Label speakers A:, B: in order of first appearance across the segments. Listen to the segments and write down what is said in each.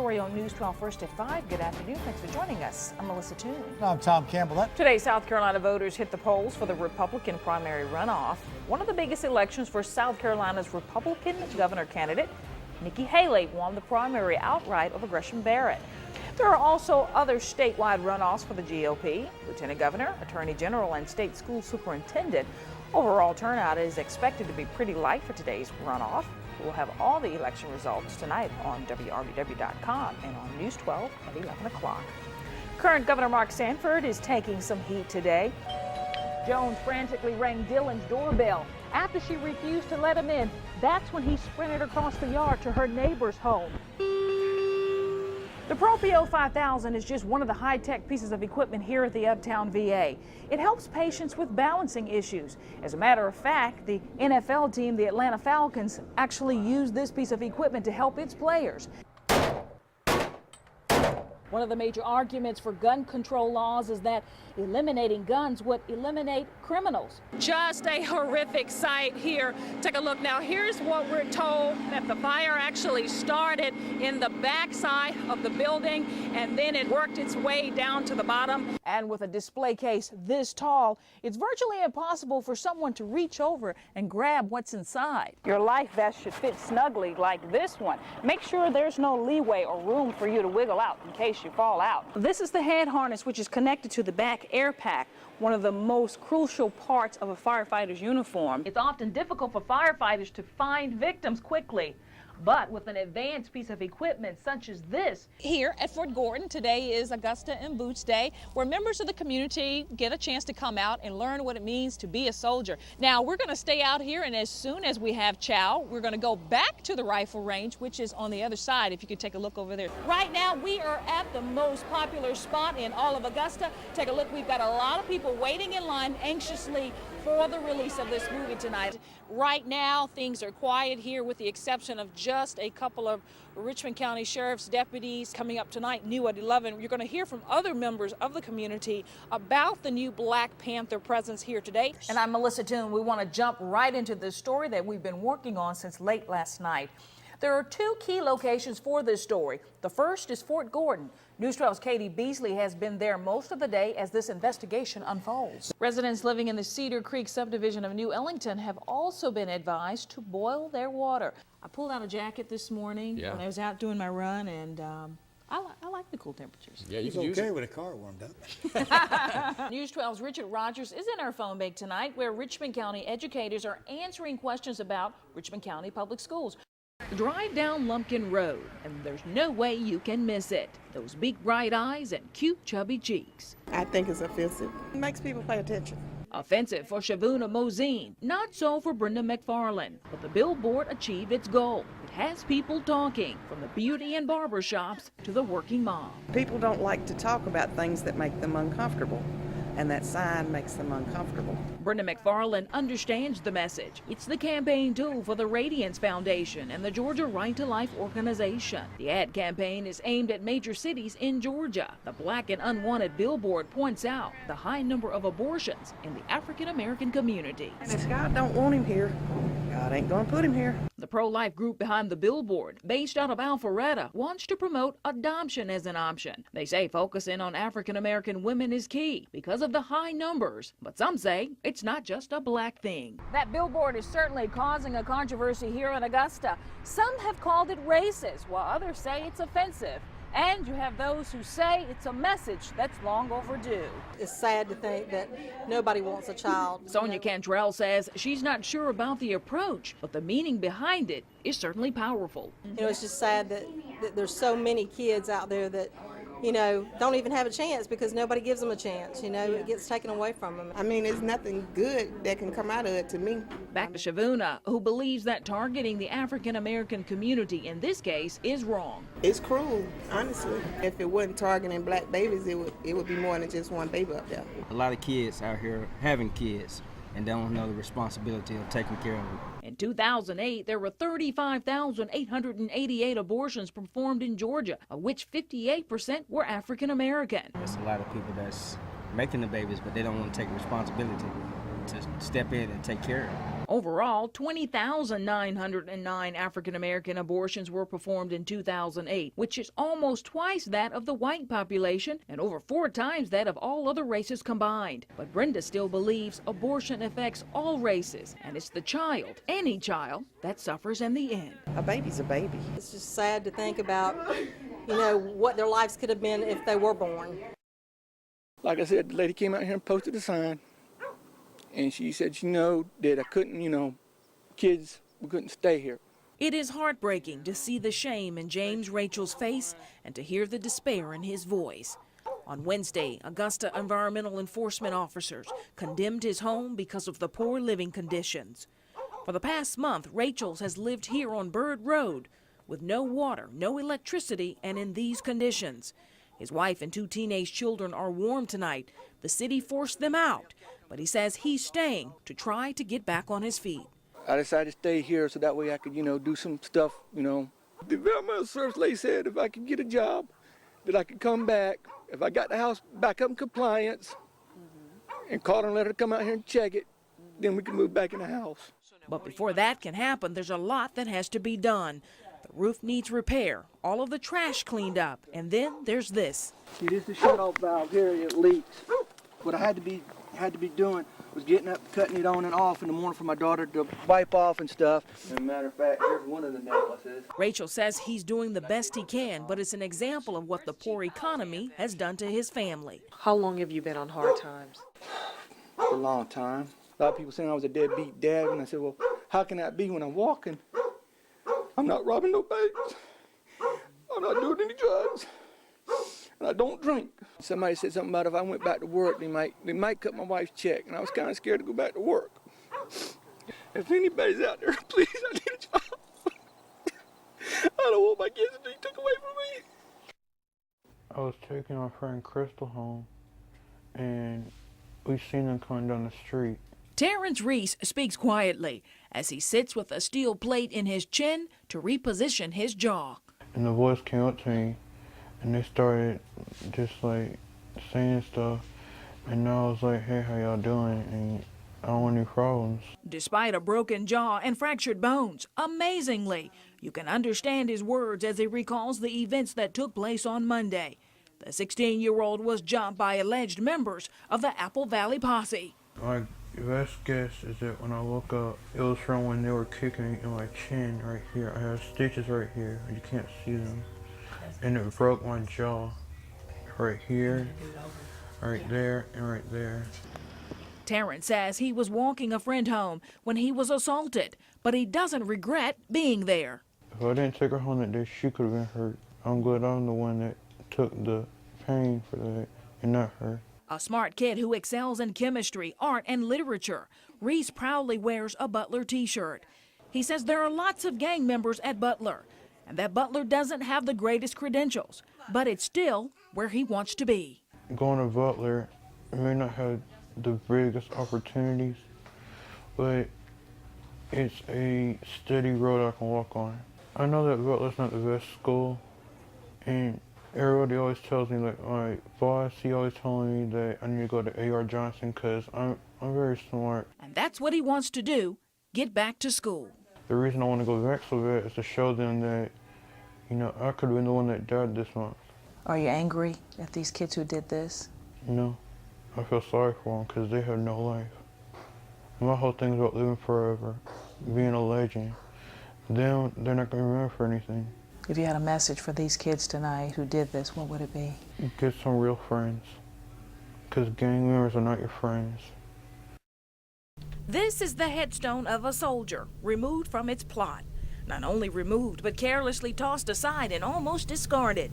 A: story on News 12 First at 5. Good afternoon. Thanks for joining us. I'm Melissa Toon.
B: I'm Tom Campbell.
A: Today, South Carolina voters hit the polls for the Republican primary runoff. One of the biggest elections for South Carolina's Republican governor candidate. Nikki Haley won the primary outright over Gresham Barrett. There are also other statewide runoffs for the GOP. Lieutenant Governor, Attorney General, and State School Superintendent. Overall turnout is expected to be pretty light for today's runoff. We'll have all the election results tonight on WRVW.com and on News 12 at 11 o'clock. Current Governor Mark Sanford is taking some heat today. Jones frantically rang Dylan's doorbell. After she refused to let him in, that's when he sprinted across the yard to her neighbor's home. The Propio 5000 is just one of the high-tech pieces of equipment here at the Uptown VA. It helps patients with balancing issues. As a matter of fact, the NFL team, the Atlanta Falcons, actually used this piece of equipment to help its players. One of the major arguments for gun control laws is that eliminating guns would eliminate criminals. Just a horrific sight here. Take a look now. Here's what we're told, that the fire actually started in the backside of the building and then it worked its way down to the bottom. And with a display case this tall, it's virtually impossible for someone to reach over and grab what's inside. Your life vest should fit snugly like this one. Make sure there's no leeway or room for you to wiggle out in case you fall out. This is the head harness, which is connected to the back air pack, one of the most crucial parts of a firefighter's uniform. It's often difficult for firefighters to find victims quickly. But with an advanced piece of equipment such as this.
C: Here at Fort Gordon, today is Augusta and Boots Day, where members of the community get a chance to come out and learn what it means to be a soldier. Now, we're going to stay out here, and as soon as we have chow, we're going to go back to the rifle range, which is on the other side, if you could take a look over there. Right now, we are at the most popular spot in all of Augusta. Take a look. We've got a lot of people waiting in line anxiously for the release of this movie tonight. Right now, things are quiet here with the exception of just a couple of Richmond County Sheriff's deputies coming up tonight, new at 11. You're going to hear from other members of the community about the new Black Panther presence here today.
A: And I'm Melissa Toon. We want to jump right into this story that we've been working on since late last night. There are two key locations for this story. The first is Fort Gordon. News 12's Katie Beasley has been there most of the day as this investigation unfolds. Residents living in the Cedar Creek subdivision of New Ellington have also been advised to boil their water. I pulled out a jacket this morning when I was out doing my run, and I like the cool temperatures.
D: Yeah, you
B: It's
D: can use
B: okay
D: it.
B: with a car warmed up.
A: News 12's Richard Rogers is in our phone bank tonight, where Richmond County educators are answering questions about Richmond County Public Schools. Drive down Lumpkin Road, and there's no way you can miss it. Those big bright eyes and cute chubby cheeks.
E: I think it's offensive. It makes people pay attention.
A: Offensive for Shavuna Mozine, not so for Brenda McFarland. But the billboard achieved its goal. It has people talking, from the beauty and barber shops to the working mom.
E: People don't like to talk about things that make them uncomfortable, and that sign makes them uncomfortable.
A: Brenda McFarland understands the message. It's the campaign tool for the Radiance Foundation and the Georgia Right to Life organization. The ad campaign is aimed at major cities in Georgia. The Black and Unwanted billboard points out the high number of abortions in the African American community.
E: And if God don't want him here, God ain't gonna put him here.
A: The pro-life group behind the billboard, based out of Alpharetta, wants to promote adoption as an option. They say focusing on African American women is key because of the high numbers, but some say it's not just a black thing. That billboard is certainly causing a controversy here in Augusta. Some have called it racist, while others say it's offensive. And you have those who say it's a message that's long overdue.
F: It's sad to think that nobody wants a child.
A: Sonia Cantrell says she's not sure about the approach, but the meaning behind it is certainly powerful.
F: You know, it's just sad that there's so many kids out there that, you know, don't even have a chance because nobody gives them a chance. You know, it gets taken away from them.
E: I mean, there's nothing good that can come out of it to me.
A: Back to Shavuna, who believes that targeting the African American community in this case is wrong.
E: It's cruel, honestly. If it wasn't targeting black babies, it would be more than just one baby up there.
G: A lot of kids out here having kids and don't know the responsibility of taking care of them.
A: In 2008, there were 35,888 abortions performed in Georgia, of which 58% were African American.
G: There's a lot of people that's making the babies, but they don't want to take responsibility to step in and take care of them.
A: Overall, 20,909 African American abortions were performed in 2008, which is almost twice that of the white population and over 4 times that of all other races combined. But Brenda still believes abortion affects all races, and it's the child, any child, that suffers in the end.
E: A baby's a baby.
F: It's just sad to think about, what their lives could have been if they were born.
D: Like I said, the lady came out here and posted a sign, and she said, that I couldn't, kids, we couldn't stay here.
A: It is heartbreaking to see the shame in James Rachel's face and to hear the despair in his voice. On Wednesday, Augusta environmental enforcement officers condemned his home because of the poor living conditions. For the past month, Rachel's has lived here on Bird Road with no water, no electricity, and in these conditions. His wife and 2 teenage children are warm tonight. The city forced them out, but he says he's staying to try to get back on his feet.
D: I decided to stay here so that way I could, do some stuff, The environmental service lady said if I could get a job, that I could come back. If I got the house back up in compliance and call her and let her come out here and check it, then we can move back in the house.
A: But before that can happen, there's a lot that has to be done. The roof needs repair, all of the trash cleaned up, and then there's this.
D: See, this is the shut-off valve here. It leaks. What I had to be doing was getting up, cutting it on and off in the morning for my daughter to wipe off and stuff. As a matter of fact, here's one of the necklaces.
A: Rachel says he's doing the best he can, but it's an example of what the poor economy has done to his family.
E: How long have you been on hard times?
D: For a long time. A lot of people saying I was a deadbeat dad, and I said, well, how can that be when I'm walking? I'm not robbing no banks. I'm not doing any drugs. And I don't drink. Somebody said something about if I went back to work, they might cut my wife's check, and I was kind of scared to go back to work. If anybody's out there, please, I need a job. I don't want my kids to be took away from me.
H: I was taking my friend Crystal home, and we seen them coming down the street.
A: Terrence Reese speaks quietly as he sits with a steel plate in his chin to reposition his jaw.
H: And the boys came up to me, and they started just saying stuff. And I was like, hey, how y'all doing? And I don't want any problems.
A: Despite a broken jaw and fractured bones, amazingly, you can understand his words as he recalls the events that took place on Monday. The 16-year-old was jumped by alleged members of the Apple Valley Posse.
H: My best guess is that when I woke up, it was from when they were kicking me in my chin right here. I have stitches right here, you can't see them. And it broke my jaw right here, right there, and right there.
A: Terrence says he was walking a friend home when he was assaulted, but he doesn't regret being there.
H: If I didn't take her home that day, she could have been hurt. I'm glad I'm the one that took the pain for that and not her.
A: A smart kid who excels in chemistry, art, and literature, Reese proudly wears a Butler t-shirt. He says there are lots of gang members at Butler, and that Butler doesn't have the greatest credentials, but it's still where he wants to be.
H: Going to Butler may not have the biggest opportunities, but it's a steady road I can walk on. I know that Butler's not the best school, and everybody always tells me, like my boss, he always telling me that I need to go to A.R. Johnson because I'm very smart.
A: And that's what he wants to do, get back to school.
H: The reason I want to go back so bad is to show them that, I could have been the one that died this month.
I: Are you angry at these kids who did this?
H: No, I feel sorry for them because they have no life. My whole thing is about living forever, being a legend. They're not going to remember for anything.
I: If you had a message for these kids tonight who did this, what would it be?
H: Get some real friends, because gang members are not your friends.
A: This is the headstone of a soldier removed from its plot. Not only removed, but carelessly tossed aside and almost discarded.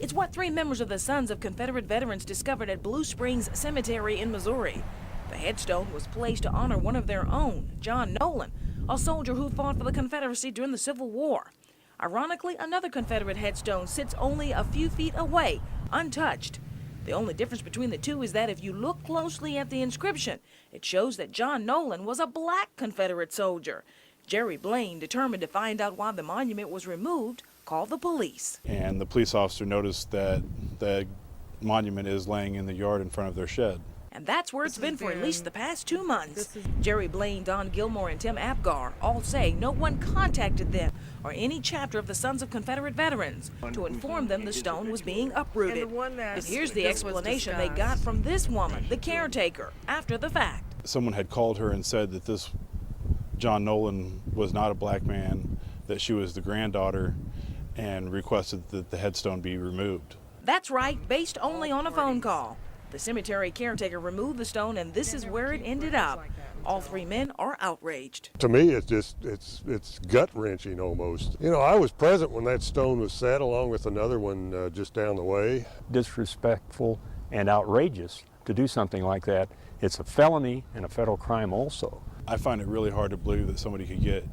A: It's what 3 members of the Sons of Confederate Veterans discovered at Blue Springs Cemetery in Missouri. The headstone was placed to honor one of their own, John Nolan, a soldier who fought for the Confederacy during the Civil War. Ironically, another Confederate headstone sits only a few feet away, untouched. The only difference between the two is that if you look closely at the inscription, it shows that John Nolan was a black Confederate soldier. Jerry Blaine, determined to find out why the monument was removed, called the police.
J: And the police officer noticed that the monument is laying in the yard in front of their shed.
A: And that's where it's been for at least the past 2 months. Jerry Blaine, Don Gilmore, and Tim Apgar all say no one contacted them or any chapter of the Sons of Confederate Veterans to inform them the stone was being uprooted. And here's the explanation they got from this woman, the caretaker, after the fact.
J: Someone had called her and said that this John Nolan was not a black man, that she was the granddaughter, and requested that the headstone be removed.
A: That's right, based only on a phone call. The cemetery caretaker removed the stone, and this is where it ended up. All 3 men are outraged.
K: To me, it's gut-wrenching almost. You know, I was present when that stone was set, along with another one just down the way.
L: Disrespectful and outrageous to do something like that. It's a felony and a federal crime also.
J: I find it really hard to believe that somebody could get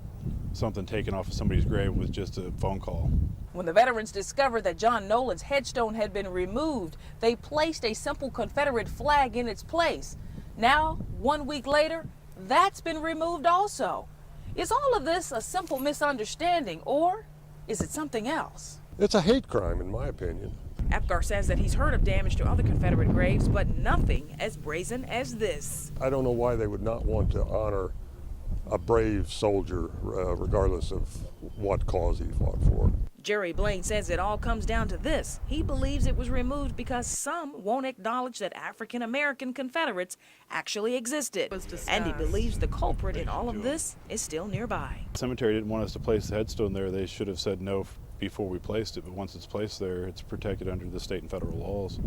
J: something taken off of somebody's grave with just a phone call.
A: When the veterans discovered that John Nolan's headstone had been removed, they placed a simple Confederate flag in its place. Now, 1 week later, that's been removed also. Is all of this a simple misunderstanding, or is it something else?
K: It's a hate crime, in my opinion.
A: Apgar says that he's heard of damage to other Confederate graves, but nothing as brazen as this.
K: I don't know why they would not want to honor a brave soldier, regardless of what cause he fought for.
A: Jerry Blaine says it all comes down to this. He believes it was removed because some won't acknowledge that African American Confederates actually existed. And he believes the culprit in all of this is still nearby.
J: The cemetery didn't want us to place the headstone there. They should have said no before we placed it, but once it's placed there, it's protected under the state and federal laws.